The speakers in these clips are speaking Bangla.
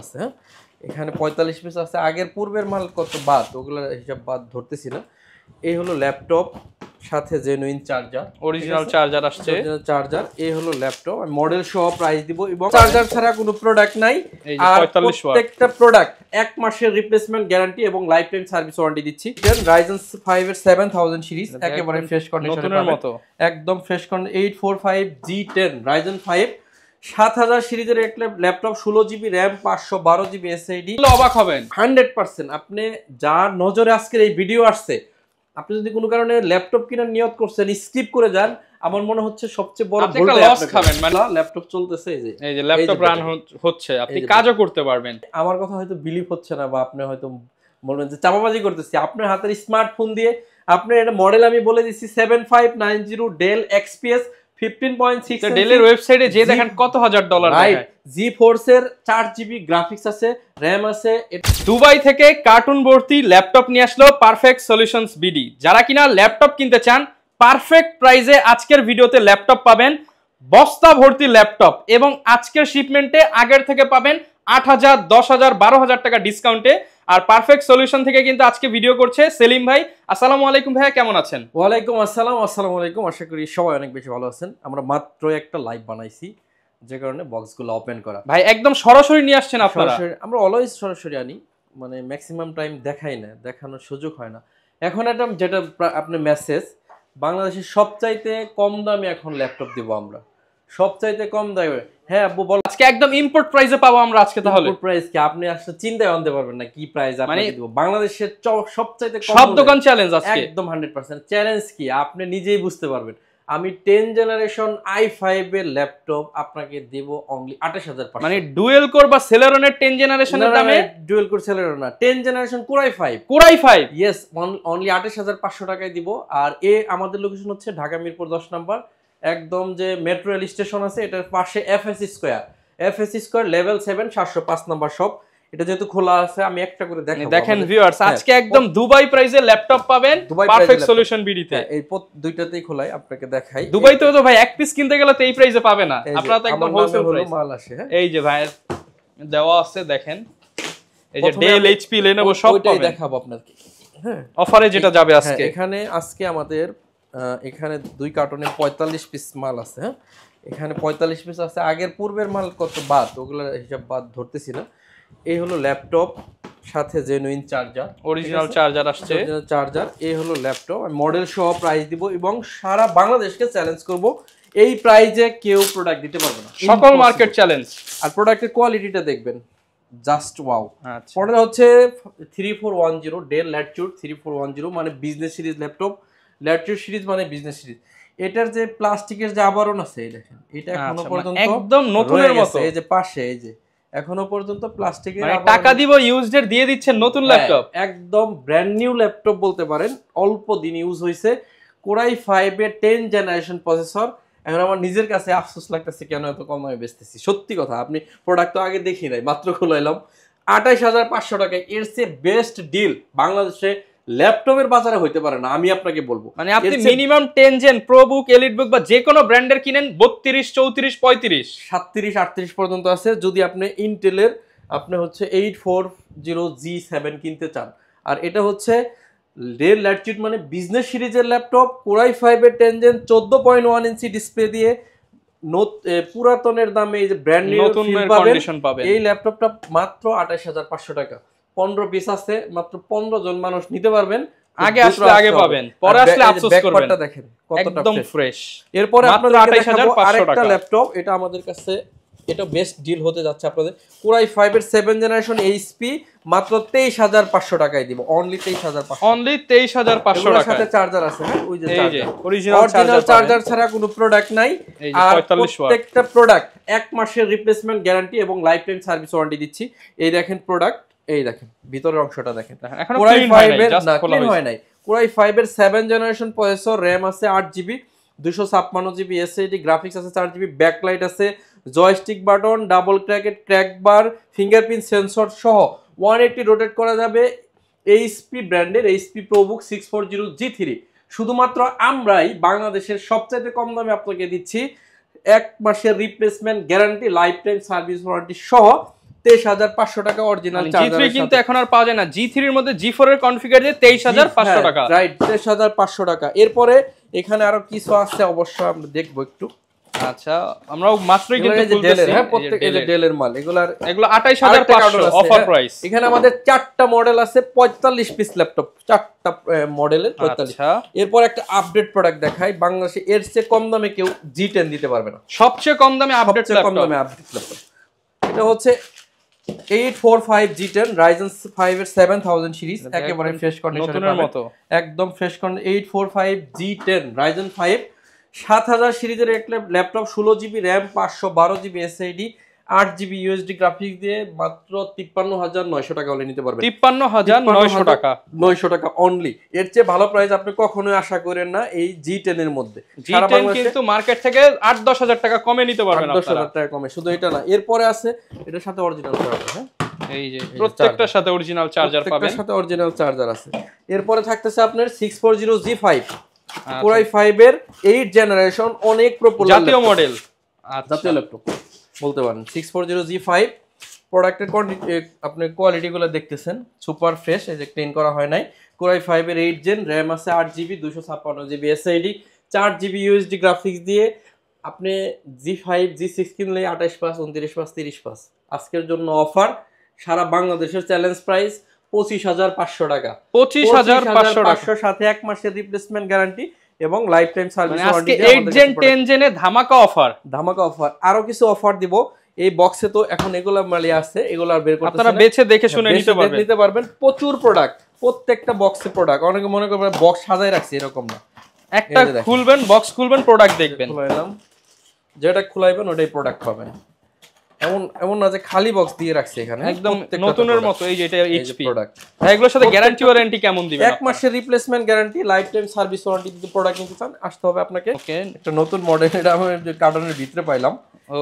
আছে। হ্যাঁ, এখানে 45 পিস আছে। আগের পূর্বের মাল কত বাদ, ওগুলোর হিসাব বাদ ধরতেছি না। এই হলো ল্যাপটপ, সাথে জেনুইন চার্জার, অরিজিনাল চার্জার আসছে। Original charger. এই হলো ল্যাপটপ, আমি মডেল সহ প্রাইস দিব এবং চার্জার ছাড়া কোনো প্রোডাক্ট নাই। আর প্রত্যেকটা প্রোডাক্ট 1 মাসের রিপ্লেসমেন্ট গ্যারান্টি এবং লাইফ টাইম সার্ভিস ওয়ারেন্টি দিচ্ছি। Ryzen 5 এর 7000 সিরিজ একেবারে ফ্রেশ কন্ডিশনের মতো, একদম ফ্রেশ কন্ডিশন। 845G10 Ryzen 5 7000 সিরিজের এক laptop, 16 GB RAM, 512 GB SSD. অবাক হবেন 100%। আপনি যার নজরে আজকের এই ভিডিও আসছে, আপনি যদি কোনো কারণে ল্যাপটপ কেনার নিয়ত করছেন, স্কিপ করে যান, আমার মনে হচ্ছে সবচেয়ে বড় ভুলটা লস খাবেন। মানে ল্যাপটপ চলতেছে, এই যে ল্যাপটপ রান হচ্ছে, আপনি কাজও করতে পারবেন। আমার কথা হয়তো বিলিভ হচ্ছে না, বা আপনি হয়তো বলবেন যে চাপাবাজি করতেছি। আপনার হাতের স্মার্টফোন দিয়ে আপনার এটা মডেল আমি বলে দিচ্ছি 7590 ডেল XPS 15.6। ডেলের ওয়েবসাইটে যে দেখেন কত হাজার ডলার দেখায়। G4 এর 4GB গ্রাফিক্স আছে, র‍্যাম আছে। দুবাই থেকে কার্টুন ভর্তি ল্যাপটপ নিয়ে আসলো পারফেক্ট সলিউশনস বিডি। যারা কিনা ল্যাপটপ কিনতে চান, পারফেক্ট প্রাইসে আজকের ভিডিওতে ল্যাপটপ পাবেন, বস্তা ভর্তি ল্যাপটপ, এবং আজকের শিপমেন্টে আগের থেকে পাবেন 8000, 10000, 12000 টাকা ডিসকাউন্টে। আর পারফেক্ট সলিউশন থেকে কিন্তু আজকে ভিডিও করছে সেলিম ভাই। আসসালামু আলাইকুম ভাইয়া, কেমন আছেন? ওয়ালাইকুম আসসালাম। আসসালামু আলাইকুম। আশা করি সবাই অনেক বেশি ভালো আছেন। আমরা মাত্র একটা লাইভ বানাইছি, যে কারণে বক্সগুলো ওপেন করা। ভাই একদম সরাসরি নিয়ে আসছেন আপনারা? আমরা অলওয়েজ সরাসরি আনি, মানে ম্যাক্সিমাম টাইম দেখাই না, দেখানোর সুযোগ হয় না। এখন একটা যেটা আপনি মেসেজ, বাংলাদেশের সবচাইতে কম দামে এখন ল্যাপটপ দিব আমরা, সবচাইতে কম দামে। হ্যাঁ আব্বু বল, আজকে একদম ইম্পোর্ট প্রাইসে পাবো আমরা আজকে। তাহলে ইম্পোর্ট প্রাইস কি আপনি আসলে চিন্তায় আনতে পারবেন না কি প্রাইস আপনাকে দিব। বাংলাদেশের সবচাইতে কম, সব দোকান চ্যালেঞ্জ আজকে, একদম 100% চ্যালেঞ্জ কি আপনি নিজেই বুঝতে পারবেন। আমি 10 জেনারেশন i5 এর ল্যাপটপ আপনাকে দেব অনলি 28500। মানে ডুয়েল কোর বা সেলেরনের 10 জেনারেশনের দামে। ডুয়েল কোর সেলেরন না, 10 generation core i5। Yes, only 28500 টাকায় দিব। আর আমাদের লোকেশন হচ্ছে ঢাকা মিরপুর 10 নাম্বার, একদম যে মেট্রো রেল স্টেশন আছে এটার পাশে FS square level 7 705 number shop. এটা যেহেতু খোলা আছে, আমি একটা করে দেখাবো। দেখেন ভিউয়ার্স, আজকে একদম দুবাই প্রাইসে ল্যাপটপ পাবেন পারফেক্ট সলিউশন বিডিতে। এই দুইটাতেই খোলাই, আপনাকে দেখাই। দুবাইতেও তো ভাই এক পিস কিনতে গেলে তো এই প্রাইসে পাবে না, আপনারা তো একদম হোলসেল প্রাইস মাল আসে। এই যে ভাই দেওয়া আছে, দেখেন এই যে ডেল, HP, Lenovo সব পাবেন, দেখাবো আপনাকে। হ্যাঁ, অফারে যেটা যাবে আজকে। আজকে আমাদের এখানে 2 কার্টনে 45 পিস মাল আছে। হ্যাঁ, এখানে 45 পিস আছে। আগের পূর্বের মাল কত বাদ, ওগুলোর হিসাব বাদ ধরতেছি না। এই হলো ল্যাপটপ, সাথে জেনুইন চার্জার, অরিজিনাল চার্জার আসছে, অরিজিনাল চার্জার। এই হলো ল্যাপটপ, আমি মডেল সহ প্রাইস দিব এবং সারা বাংলাদেশকে চ্যালেঞ্জ করব, এই প্রাইজে কেউ প্রোডাক্ট দিতে পারবে না, সকল মার্কেট চ্যালেঞ্জ। আর প্রোডাক্টের কোয়ালিটিটা দেখবেন, জাস্ট ওয়াও। আচ্ছা, মডেল হচ্ছে 3410 ডেল ল্যাটিটিউড 3410, মানে business series laptop. Latitude series মানে বিজনেস সিরিজ। এটার যে প্লাস্টিকের যে আবরণ আছে, এই দেখেন, এটা এখনো পর্যন্ত একদম নতুনের মতো। এই যে পাশে, এই যে এখনো পর্যন্ত প্লাস্টিকের, মানে টাকা দিব ইউজড দিয়ে দিচ্ছেন নতুন ল্যাপটপ, একদম ব্র্যান্ড নিউ ল্যাপটপ বলতে পারেন। অল্প দিন ইউজ হয়েছে, Core i5 এর 10 জেনারেশন প্রসেসর। এখন আমার নিজের কাছে আফসোস লাগতেছে কেন এত কম দামে বেচতেছি। সত্যি কথা, আপনি প্রোডাক্ট তো আগে দেখি নাই, মাত্র খুলাইলাম। 28500 টাকায় এর চেয়ে বেস্ট ডিল বাংলাদেশে ল্যাপটপের বাজারে হইতে পারে না, আমি আপনাকে বলবো। মানে আপনি মিনিমাম 10 জেন প্রো বুক, এলিট বুক বা যে কোনো ব্র্যান্ডের কিনেন 32, 34, 35, 37, 38 পর্যন্ত আছে। যদি আপনি ইন্টেলের আপনি হচ্ছে 840G7 কিনতে চান, আর এটা হচ্ছে ডেল ল্যাটিটিউড মানে বিজনেস সিরিজের ল্যাপটপ, Core i5 এর 10 জেন 14.1 ইঞ্চি ডিসপ্লে দিয়ে পুরাতনের দামে এই যে ব্র্যান্ড নিউ কন্ডিশন পাবেন। এই ল্যাপটপটা মাত্র 28500 টাকা। 15 পিস আছে, মাত্র 15 জন মানুষ নিতে পারবেন। আগে আসলে আগে পাবেন, পরে আসলে আফসোস করবেন। ব্যাকপার্টটা দেখেন কতটা একদম ফ্রেশ। এরপরে আপনাদের 28500 টাকা আরেকটা ল্যাপটপ, এটা আমাদের কাছে এটা বেস্ট ডিল হতে যাচ্ছে আপনাদের। Core i5 এর 7 জেনারেশন HP মাত্র 23500 টাকায় দিব, অনলি 23500, অনলি 23500 টাকা। সাথে চার্জার আছে। হ্যাঁ, ওই যে চার্জার, অরিজিনাল চার্জার ছাড়া কোনো প্রোডাক্ট নাই। আর প্রত্যেকটা প্রোডাক্ট 1 মাসের রিপ্লেসমেন্ট গ্যারান্টি এবং লাইফ টাইম সার্ভিস ওয়ারেন্টি দিচ্ছি। এই দেখেন প্রোডাক্ট, এই দেখেন ভিতরের অংশটা দেখেন, এখনো ক্লিন হয় নাই। Core i5 এর 7 জেনারেশন প্রসেসর, র‍্যাম আছে 8GB, 256GB এসএসডি, গ্রাফিক্স আছে 4GB, ব্যাকলাইট আছে, জয়স্টিক বাটন, ডাবল ক্র্যাক বার, ফিঙ্গারপ্রিন্ট সেন্সর সহ 180 রোটেট করা যাবে। HP ব্র্যান্ডের HP ProBook 640G3 শুধুমাত্র আমরাই বাংলাদেশের সবচেয়ে কম দামে আপনাকে দিচ্ছি। 1 মাসের replacement guarantee, life time service warranty সহ 23,500 টাকা অরিজিনাল চার্জার। G3 কিন্তু এখন আর পাওয়া যায় না, G3 এর মধ্যে G4 এর কনফিগার দিয়ে 23,500 টাকা। রাইট, 23,500 টাকা। এরপরে এখানে আরো কিছু আছে, অবশ্য আমরা দেখবো একটু। আচ্ছা, আমরাও মাত্রই কিন্তু খুলতেছি। হ্যাঁ, প্রত্যেক এই যে ডেলের মাল, এগুলো 28,500 অফার প্রাইস। এখানে আমাদের 4টা মডেল আছে, 45 পিস ল্যাপটপ, 4টা মডেলের 45। এরপর একটা আপডেট প্রোডাক্ট দেখাই, বাংলাদেশে এর চেয়ে কম দামে কেউ G10 দিতে পারবে না। সবচেয়ে কম দামে আপডেট ল্যাপটপ। এটা হচ্ছে 845 G10 Ryzen 5 এর 7000 সিরিজ, একেবারে ফ্রেশ কন্ডিশনের মতো, একদম ফ্রেশ কন্ডিশন। 845 G10 Ryzen 5 7000 সিরিজের একটা laptop, 16 GB RAM, 512 GB SSD, 8 GB USD graphics দিয়ে মাত্র 53,900 টাকা হলে নিতে পারবেন। 53,900 টাকা, 900 টাকা অনলি। এর চেয়ে ভালো প্রাইস আপনি কখনোই আশা করেন না এই G10 এর মধ্যে। G10 কিন্তু মার্কেট থেকে 8-10 হাজার টাকা কমে নিতে পারবেন আপনারা। 10 হাজার টাকা কমে। শুধু এটা না, এরপরে আছে এটার সাথে অরিজিনাল চার্জার। হ্যাঁ, এই যে প্রত্যেকটার সাথে অরিজিনাল চার্জার পাবেন, প্রত্যেকটার সাথে অরিজিনাল চার্জার আছে। এরপরে থাকতেছে আপনার 640G5 Core i5 এর 8 জেনারেশন, অনেক পপুলার জাতীয় মডেল, জাতীয় ল্যাপটপ বলতে পারেন। 640G5 প্রোডাক্টের আপনি কোয়ালিটিগুলো দেখতেছেন, সুপার ফ্রেশ, এই যে ক্লিন করা হয় নাই। Core i5 এর 8 জেন, র্যাম আছে 8GB, 256GB SSD, 4GB USD graphics দিয়ে আপনি G5 G6 কিনলে 28 পাস, 29 পাস, 30 পাস। আজকের জন্য অফার, সারা বাংলাদেশের চ্যালেঞ্জ প্রাইস 25,500 টাকা। 25,500 সাথে 1 মাসের রিপ্লেসমেন্ট গ্যারান্টি এবং life time service warranty. 8 gen 10 জেনে ধামাকা অফার, ধামাকা অফার। আরো কিছু অফার দিব এই বক্সে, তো এখন এগুলা মালি আছে, এগুলা বের করতে আপনারা বেছে দেখে শুনে নিতে পারবেন। প্রচুর প্রোডাক্ট, প্রত্যেকটা বক্সে প্রোডাক্ট। অনেকে মনে করবেন বক্স সাজায় রাখছি, এরকম না। একটা খুলবেন, বক্স খুলবেন, প্রোডাক্ট দেখবেন, খুলাইলাম, যেটা খুলাইবেন ওটাই প্রোডাক্ট পাবেন। এমন না যে খালি বক্স দিয়ে রাখছি, এখানে একদম নতুনের মতো। এই যে এটা এইচপি প্রোডাক্ট, এগুলোর সাথে গ্যারান্টি ওয়ারেন্টি কেমন দিবেন? 1 মাসের replacement guarantee, life time service warranty. যদি প্রোডাক্ট নিতে চান আসতে হবে আপনাকে। একটা নতুন মডেল, এটা আমি যে কার্টনের ভিতরে পাইলাম।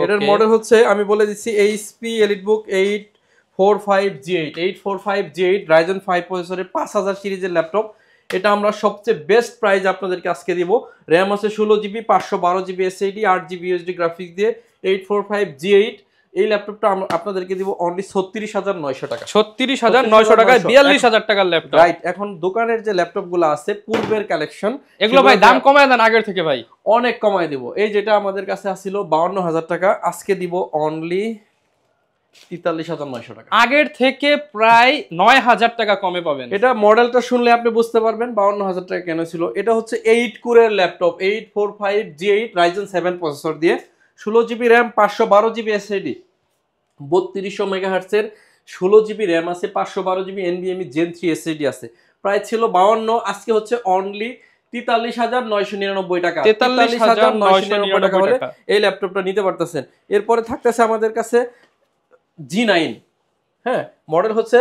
এটার মডেল হচ্ছে, আমি বলে দিচ্ছি, HP EliteBook 845G8 845G8 Ryzen 5 প্রসেসরের 5000 সিরিজের ল্যাপটপ। এটা আমরা সবচেয়ে বেস্ট প্রাইস আপনাদেরকে আজকে দিব। র্যাম আছে 16GB, 512GB SSD, 8GB USD graphics দিয়ে 845G8। এই ল্যাপটপটা আমরা আপনাদেরকে দিব অনলি 36,900 টাকা। 36,900 টাকায় 42,000 টাকার ল্যাপটপ। রাইট। এখন দোকানের যে ল্যাপটপগুলো আছে পূর্বের কালেকশন, এগুলো ভাই দাম কমায় দেন আগের থেকে ভাই, অনেক কমায় দিব। এই যেটা আমাদের কাছে আসছিল 52,000 টাকা, আজকে দিব অনলি 43,900 টাকা। আগের থেকে প্রায় 9,000 টাকা কমে পাবেন। এটা মডেলটা শুনলে আপনি বুঝতে পারবেন 52,000 টাকা কেন ছিল। এটা হচ্ছে 8 কোরের ল্যাপটপ, 845G8 Ryzen 7 প্রসেসর দিয়ে, 16GB RAM, 512GB SSD, 3200 মেগাহার্টজের 16GB RAM আছে, 512GB NVMe Gen 3 এসএসডি আছে। প্রাইস ছিল 52, আজকে হচ্ছে অনলি 43,999 টাকা। 43,999 টাকা হলে এই ল্যাপটপটা নিতে পারতেছেন। এরপরে থাকতেছে আমাদের কাছে G9, হ্যাঁ, মডেল হচ্ছে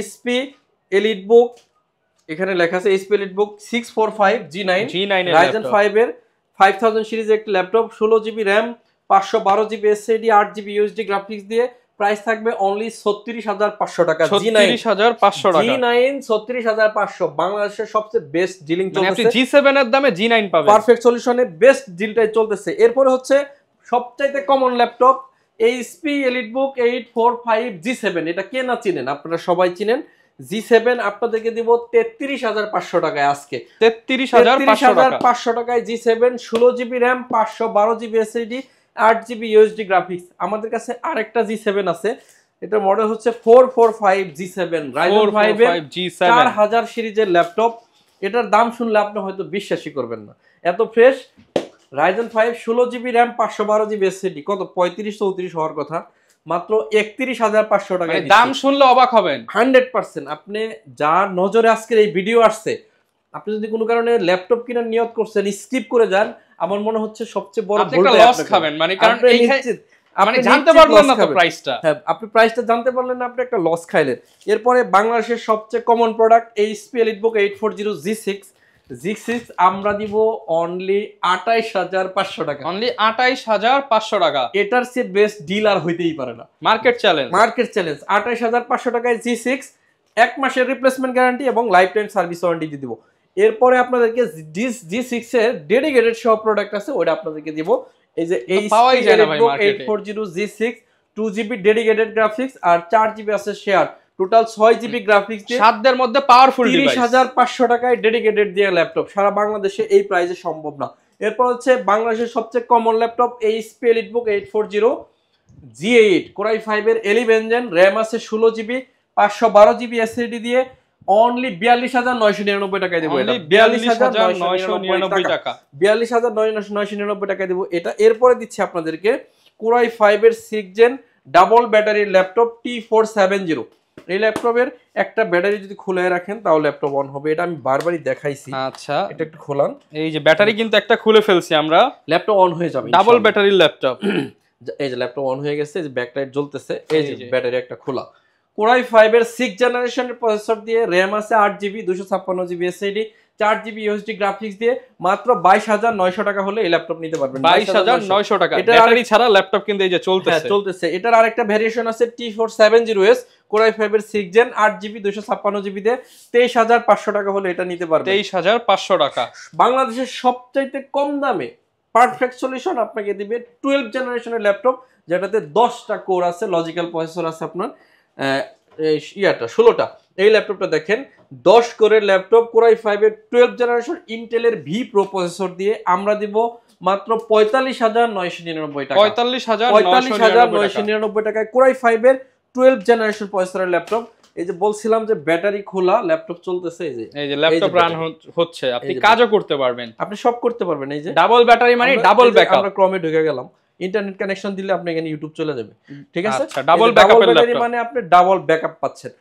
HP EliteBook, এখানে লেখা আছে HP EliteBook 645 G9 Ryzen 5 এর 5000 সিরিজের একটা laptop, 16GB RAM, 512GB SSD, 8GB USD graphics দিয়ে। প্রাইস থাকবে অনলি 36,500 টাকা। G9 36,500, বাংলাদেশের সবচেয়ে বেস্ট ডিলিং চলতেছে। আপনি G7 এর দামে G9 পাবেন। পারফেক্ট সলিউশনে বেস্ট ডিলটাই চলতেছে। এরপরে হচ্ছে সবচাইতে common laptop HP EliteBook 845 G7। এটা কে না চিনেন, আপনারা সবাই চিনেন। G7 আপনাদেরকে দিব 33,500 টাকায় আজকে। 33,500 টাকায় G7, 16GB RAM, 512GB SSD, 8GB USD graphics. আমাদের কাছে আরেকটা G7 আছে, এটা মডেল হচ্ছে 445 G7 Ryzen 5 এর 4000 সিরিজের ল্যাপটপ। এটার দাম শুনলে আপনি হয়তো বিশ্বাসই করবেন না, এত fresh. Ryzen 5 16GB RAM, 512GB SSD, কত 35-34 হওয়ার কথা, মাত্র 31,500 টাকায়। দাম শুনলে অবাক হবেন 100%। আপনি যার নজরে আজকের এই ভিডিও আসছে, আপনি যদি কোনো কারণে ল্যাপটপ কেনার নিয়ত করছেন, স্কিপ করে যান, আমার মনে হচ্ছে সবচেয়ে বড় ভুল লস খাবেন। মানে কারণ আপনি জানতে পারলেন না তো প্রাইসটা। হ্যাঁ, আপনি প্রাইসটা জানতে পারলেন না, আপনি একটা লস খাইলেন। এরপরে বাংলাদেশের সবচেয়ে common product HP EliteBook 840G6 আমরা দিব অনলি 28,500 টাকা। অনলি 28,500 টাকা। এটার চেয়ে বেস্ট ডিল আর হইতেই পারে না। মার্কেট চ্যালেঞ্জ 28,500 টাকায় G6, 1 মাসের রিপ্লেসমেন্ট গ্যারান্টি এবং লাইফ টাইম সার্ভিস ওয়ারেন্টি দিব। এরপরে আপনাদেরকে G6 এর ডেডিকেটেড সব প্রোডাক্ট আছে, ওটা আপনাদেরকে দিব। এই যে HP EliteBook 840G6 2GB dedicated graphics আর 4GB আছে শেয়ার, টোটাল 6GB গ্রাফিক্স দিয়ে সাধ্যের মধ্যে পাওয়ারফুল ডিভাইস। 30,500 টাকায় ডেডিকেটেড দিয়ে ল্যাপটপ সারা বাংলাদেশে এই প্রাইসে সম্ভব না। এরপর হচ্ছে বাংলাদেশের সবচেয়ে common laptop HP EliteBook 840 G8 Core i5 এর 11 জেন, র্যাম আছে 16GB, 512GB SSD দিয়ে অনলি 42,999 টাকায় দেবো। এটা 42,999 টাকা, 42,999 টাকায় দেবো এটা। এরপরে দিচ্ছি আপনাদেরকে Core i5 এর 6 জেন ডাবল ব্যাটারির ল্যাপটপ T470। এই ল্যাপটপের একটা ব্যাটারি যদি খুলে রাখেন তাহলে ল্যাপটপ অন হবে, এটা আমি বারবারই দেখাইছি। আচ্ছা, এটা একটু খোলান, এই যে ব্যাটারি কিন্তু একটা খুলে ফেলছি আমরা, ল্যাপটপ অন হয়ে যাবে। ডাবল ব্যাটারির ল্যাপটপ, এই যে ল্যাপটপ অন হয়ে গেছে, এই যে ব্যাকলাইট জ্বলতেছে, এই যে ব্যাটারি একটা খোলা। Core i5 এর 6 জেনারেশনের প্রসেসর দিয়ে, র‍্যাম আছে 8GB, 256GB SSD, 4GB USD graphics দিয়ে মাত্র 22,900 টাকা হলে এই ল্যাপটপ নিতে পারবেন। 22,900 টাকা ব্যাটারি ছাড়া ল্যাপটপ কিন্তু এই যে চলতেছে। এটার আরেকটা ভেরিয়েশন আছে T470S Core i5 এর 6 জেন 8GB 256GB দিয়ে 23,500 টাকা হলে এটা নিতে পারবেন। 23,500 টাকা। বাংলাদেশের সবচাইতে কম দামে পারফেক্ট সলিউশন আপনাকে দিবে 12 জেনারেশনের ল্যাপটপ, যেটাতে 10টা কোর আছে, লজিক্যাল প্রসেসর আছে আপনার 16টা। এই ল্যাপটপটা দেখেন 10 কোরের ল্যাপটপ Core i5 এর 12 জেনারেশন ইন্টেলের V Pro প্রসেসর দিয়ে আমরা দিব মাত্র 45,999 টাকা। 45,999 টাকায় Core i5 এর 12 জেনারেশন প্রসেসরের ল্যাপটপ। এই যে বলছিলাম যে ব্যাটারি খোলা, ল্যাপটপ চলতেছে, এই যে ল্যাপটপ রান হচ্ছে, আপনি কাজও করতে পারবেন, আপনি সব করতে পারবেন। এই যে ডাবল ব্যাটারি মানে ডাবল ব্যাকআপ। আমরা ক্রমে ঢুকে গেলাম, ইন্টারনেট কানেকশন দিলে আপনি এখানে ইউটিউব চলে যাবে, ঠিক আছে। আচ্ছা, ডাবল ব্যাকআপের ল্যাপটপ মানে আপনি ডাবল ব্যাকআপ পাচ্ছেন।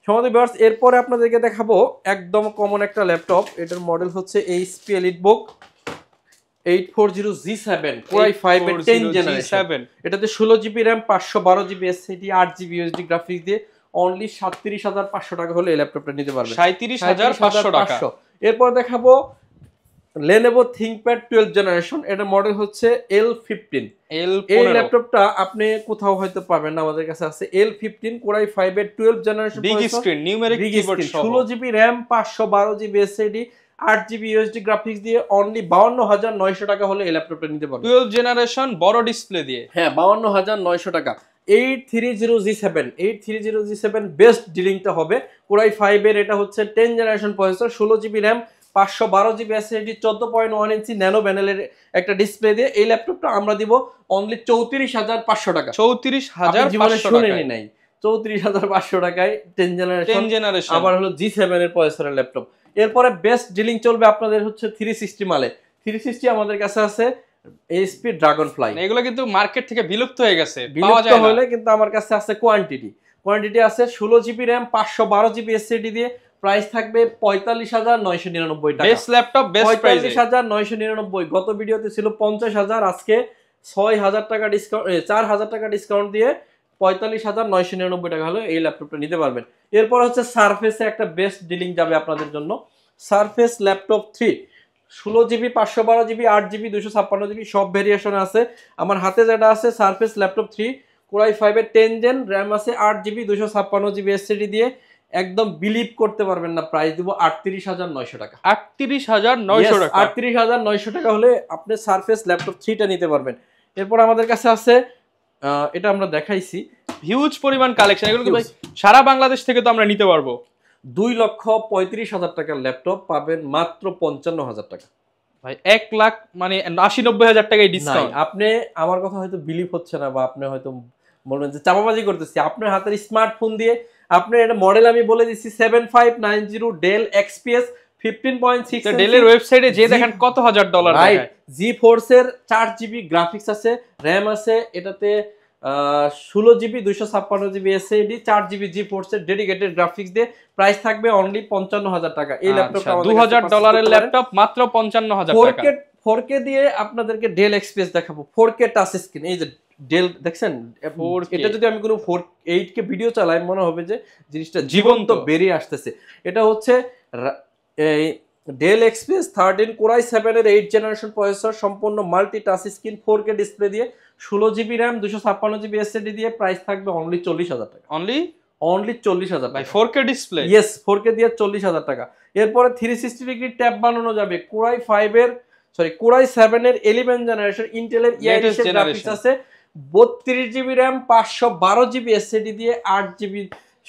সমাধান ভিউয়ার্স, এরপরে আপনাদেরকে দেখাবো একদম কমন একটা ল্যাপটপ। এটার মডেল হচ্ছে HP EliteBook 840 G7 Core i5 এর 10 জেনারেশন। এটাতে 16GB RAM, 512GB SSD, 8GB USD graphics দিয়ে অনলি 37,500 টাকা হলে এই ল্যাপটপটা নিতে পারবেন। 37,500 টাকা। এরপর দেখাবো Lenovo ThinkPad 12 জেনারেশন। এটা মডেল হচ্ছে L15। এই ল্যাপটপটা আপনি কোথাও হয়তো পাবেন না, আমাদের কাছে আছে L15 Core i5 এর 12 generation, big screen, numeric keyboard সহ, 16GB RAM, 512GB SSD, 8GB USD graphics দিয়ে অনলি 52,900 টাকা হলে এই ল্যাপটপটা নিতে পারবেন। 12 জেনারেশন বড় ডিসপ্লে দিয়ে, হ্যাঁ 52,900 টাকা। 830G7 বেস্ট ডিলিংটা হবে Core i5 এর। এটা হচ্ছে 10 generation processor, 16GB RAM, 512GB SSD, 14.1 ইঞ্চি ন্যানো প্যানেলের একটা ডিসপ্লে দিয়ে এই ল্যাপটপটা আমরা দিব অনলি 34,500 টাকা। 34,500 টাকা নাই, 34,500 টাকায় 10 জেনারেশন আবার হলো G7 এর প্রসেসরের ল্যাপটপ। এরপরে বেস্ট ডিলিং চলবে আপনাদের হচ্ছে 360 মালে। 360 আমাদের কাছে আছে HP Dragonfly। এগুলো কিন্তু মার্কেট থেকে বিলুপ্ত হয়ে গেছে, পাওয়া যায় না, কিন্তু আমার কাছে আছে কোয়ান্টিটি আছে 16GB RAM, 512GB SSD দিয়ে প্রাইস থাকবে 45,999 টাকা। Best laptop, best price 45,999। গত ভিডিওতে ছিল 50,000, আজকে 6,000 টাকা ডিসকাউন্ট, 4,000 টাকা ডিসকাউন্ট দিয়ে 45,999 টাকা হলে এই ল্যাপটপটা নিতে পারবেন। এরপর হচ্ছে সারফেসে একটা বেস্ট ডিলিং যাবে আপনাদের জন্য। Surface laptop 3 16GB, 512GB, 8GB, 256GB সব ভেরিয়েশন আছে। আমার হাতে যেটা আছে সারফেস ল্যাপটপ 3 Core i5 এর 10 জেন, র্যাম আছে 8GB, 256GB SSD দিয়ে একদম বিলিভ করতে পারবেন না, প্রাইস দিব 38,900 টাকা। 38,900 টাকা। 38,900 টাকা হলে আপনি সারফেস ল্যাপটপ 3টা নিতে পারবেন। এরপর আমাদের কাছে আছে, এটা আমরা দেখাইছি, হিউজ পরিমাণ কালেকশন। এগুলো ভাই সারা বাংলাদেশ থেকে তো আমরা নিতে পারবো। 2,35,000 টাকার ল্যাপটপ পাবেন মাত্র 55,000 টাকা। ভাই 1 লাখ মানে 80-90,000 টাকায় ডিসকাউন্ট। আপনি আমার কথা হয়তো বিলিভ হচ্ছে না, বা আপনি হয়তো বলবেন যে চাপাবাজি করতেছি। আপনার হাতের স্মার্টফোন দিয়ে আপনার এটা মডেল আমি বলে দিচ্ছি 7590 ডেল XPS 15.6। ডেলের ওয়েবসাইটে যে দেখেন কত হাজার ডলার দেখায়। G4 এর 4GB গ্রাফিক্স আছে, র্যাম আছে এটাতে 16GB, 256GB SSD, 4GB G4 এর ডেডিকেটেড গ্রাফিক্স দিয়ে প্রাইস থাকবে অনলি 55,000 টাকা। এই ল্যাপটপটা $2,000 ল্যাপটপ মাত্র 55,000 টাকা। 4K দিয়ে আপনাদেরকে ডেল XPS দেখাবো, 4K টাচ স্ক্রিন। এই যে ডেল দেখছেন, এটা যদি আমি কোনো 8K ভিডিও চালাই মনে হবে যে জিনিসটা জীবন্ত বেরিয়ে আসতেছে। এটা হচ্ছে এই ডেল XPS 13 Core i7 এর 8 জেনারেশন প্রসেসর, সম্পূর্ণ multi touch screen, 4K display দিয়ে 16GB RAM, 256GB SSD দিয়ে প্রাইস থাকবে অনলি 40,000 টাকা। অনলি 40,000 টাকা। 4K ডিসপ্লে, ইয়েস 4K দিয়ে 40,000 টাকা। এরপরে 360 ডিগ্রি ট্যাব বানানো যাবে Core i7 এর 11 জেনারেশন ইন্টেলের গ্রাফিক্স আছে, 32 জিবি র্যাম 512 জিবি এসএসডি দিয়ে 8 জিবি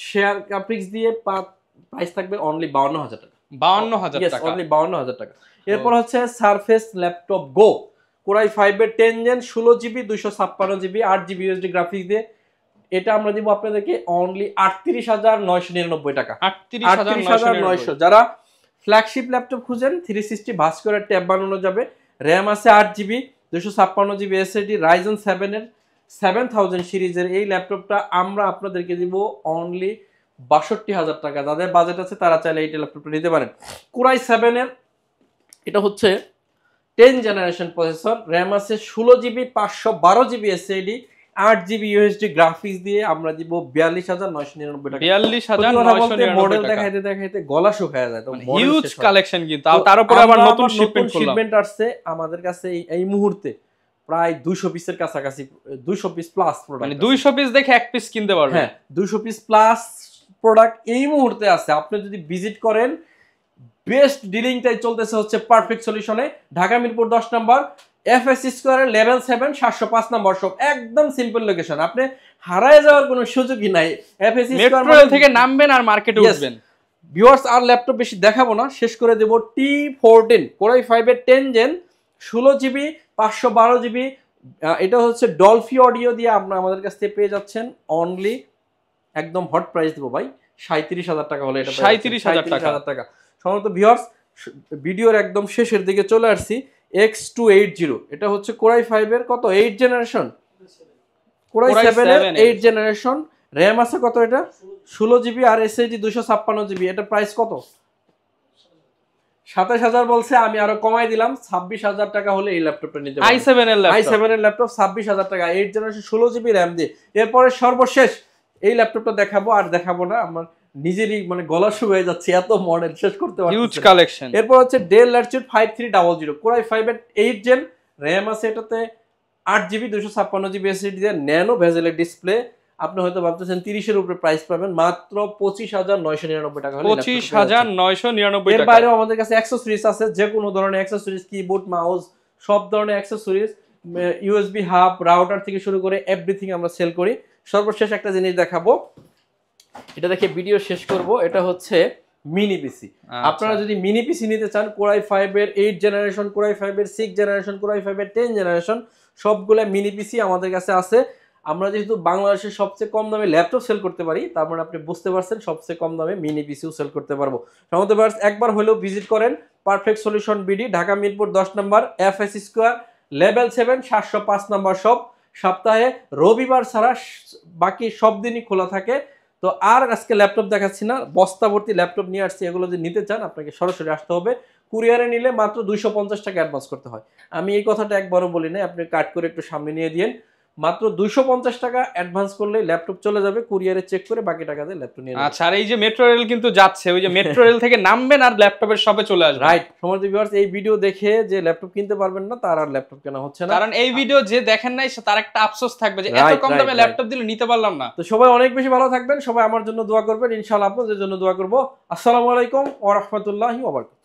শেয়ার গ্রাফিক্স দিয়ে প্রাইস থাকবে অনলি 52000 টাকা। 52000 ইয়েস, টাকা, অনলি 52000 টাকা। এরপর হচ্ছে সারফেস ল্যাপটপ গো কোরাই 5 এর 10 gen 16 GB 256 GB 8 GB USD graphics দিয়ে, এটা আমরা দিব আপনাদেরকে অনলি 38999 টাকা। 38999। যারা ফ্ল্যাগশিপ ল্যাপটপ খুঁজেন 360 ভাস্করের ট্যাব বানানো যাবে, র্যাম আছে 8 জিবি 256 জিবি এসএসডি, রাইজেন 7 এর 7000 সিরিজের এই ল্যাপটপটা আমরা আপনাদেরকে দিব অনলি 62000 টাকা। যাদের বাজেট আছে তারা চাইলে এই ল্যাপটপটা নিতে পারেন। কোরাই 7 এর এটা হচ্ছে 10 জেনারেশন প্রসেসর, র্যাম আছে 16 GB 512 GB SSD, 8 GB USD graphics দিয়ে আমরা দিব 42999 টাকা। 42999 মডেল টাকা। দেখাইতে দেখাইতে গলা শুকায় যায়, তো হিউজ কালেকশন কিন্তু, তার উপরে আবার নতুন শিপমেন্ট আসছে আমাদের কাছে এই মুহূর্তে প্রায় 200 পিসের কাছাকাছি, 200 পিস প্লাস প্রোডাক্ট, মানে 200 পিস দেখে এক পিস কিনতে পারবেন। হ্যাঁ 200 পিস প্লাস প্রোডাক্ট এই মুহূর্তে আছে। আপনি যদি ভিজিট করেন, বেস্ট ডিলিংটাই চলতেছে হচ্ছে পারফেক্ট সলিউশনে, ঢাকা মিরপুর 10 নম্বর, এফএস স্কয়ারের লেভেল 7 705 নম্বর শপ, একদম সিম্পল লোকেশন, আপনি হারায় যাওয়ার কোনো সুযোগই নাই। এফএস স্কয়ার মেট্রো রেল থেকে নামবেন আর মার্কেটে উঠবেন। ভিউয়ার্স আর ল্যাপটপ বেশি দেখাবো না, শেষ করে দেব T14 কোরাই 5 এর 10 জেন 16 জিবি 512 জিবি, এটা হচ্ছে ডলফি অডিও দিয়ে আপনারা আমাদের কাছ থেকে পেয়ে যাচ্ছেন অনলি একদম হট প্রাইস দেবো ভাই 37000 টাকা হলে এটা 37000 টাকা। সমস্ত ভিউয়ার্স ভিডিওর একদম শেষের দিকে চলে আসছি, X280 এটা হচ্ছে কোরাই 5 এর কত 8 জেনারেশন, কোরাই 7 এর 8 জেনারেশন, র্যাম আছে কত এটা 16 জিবি আর এসএসডি 256 জিবি, এটা প্রাইস কত 27000 বলছে, আমি আরো কমাই দিলাম 26000 টাকা হলে এই ল্যাপটপটা নিতে পারবেন। i7 এর ল্যাপটপ 26000 টাকা 8 জেনারেশন 16 জিবি র্যাম দিয়ে। এরপরে সর্বশেষ এই ল্যাপটপটা দেখাবো, আর দেখাবো না, আমার নিজেরই মানে গলা শুকিয়ে যাচ্ছে, এত মডেল শেষ করতে পারছি। Huge collection. এরপর হচ্ছে ডেল ল্যাটিটিউড 5300 কোরাই 5 এর 8 জেন, র্যাম আছে এটাতে 8 জিবি 256 জিবি এসএসডি দিয়ে, ন্যানো ভেজেলের ডিসপ্লে। আপনি হয়তো ভাবতেছেন 30 এর উপরে প্রাইস পাবেন, মাত্র 25999 টাকা হলে 25999 টাকা। এর টাকা। বাইরেও আমাদের কাছে অ্যাকসেসরিজ আছে, যে কোনো ধরনের অ্যাকসেসরিজ, কিবোর্ড মাউস সব ধরনের অ্যাকসেসরিজ, ইউএসবি হাব রাউটার থেকে শুরু করে এভরিথিং আমরা সেল করি। সর্বশেষ একটা জিনিস দেখাবো, এটা দেখে ভিডিও শেষ করব, এটা হচ্ছে মিনি পিসি। আপনারা যদি মিনি পিসি নিতে চান কোরাই 5 এর 8 জেনারেশন, কোরাই 5 এর 6 জেনারেশন, কোরাই 5 এর 10 জেনারেশন, সবগুলা মিনি পিসি আমাদের কাছে আছে। আমরা যেহেতু বাংলাদেশের সবচেয়ে কম দামে ল্যাপটপ সেল করতে পারি, তার মানে আপনি বুঝতে পারছেন সবচেয়ে কম দামে মিনি পিসিও সেল করতে পারবো। সমস্ত ভিউয়ার্স একবার হলেও ভিজিট করেন perfect solution BD, Dhaka Mirpur 10 নম্বর, এফএস স্কয়ার, লেভেল 7 705 নম্বর শপ। সপ্তাহে রবিবার ছাড়া বাকি সব দিনই খোলা থাকে। তো আর আজকে ল্যাপটপ দেখাচ্ছি না, বস্তা ভর্তি ল্যাপটপ নিয়ে আসছি, এগুলো যদি নিতে চান আপনাকে সরাসরি আসতে হবে। কুরিয়ারে নিলে মাত্র 250 টাকা অ্যাডভান্স করতে হয়। আমি এই কথাটা একবারও বলি না, আপনি কাট করে একটু সামনে নিয়ে দিন, মাত্র 250 টাকা অ্যাডভান্স করলে ল্যাপটপ চলে যাবে, কুরিয়ারে চেক করে বাকি টাকা দিয়ে ল্যাপটপ নিয়ে নেবেন। আচ্ছা, আর এই যে মেট্রো রেল কিন্তু যাচ্ছে, ওই যে মেট্রো রেল থেকে নামবেন আর ল্যাপটপের শপে চলে আসবেন। রাইট, সমস্ত ভিউয়ার্স এই ভিডিও দেখে যে ল্যাপটপ কিনতে পারবেন না তার আর ল্যাপটপ কেনা হচ্ছে না, কারণ এই ভিডিও যে দেখেন নাই তার একটা আফসোস থাকবে যে এত কম দামে ল্যাপটপ দিলে নিতে পারলাম না। তো সবাই অনেক বেশি ভালো থাকবেন, সবাই আমার জন্য দোয়া করবেন, ইনশাআল্লাহ আপনাদের জন্য দোয়া করব। আসসালামু আলাইকুম ওয়া রাহমাতুল্লাহি ওয়া বারাকাতুহু।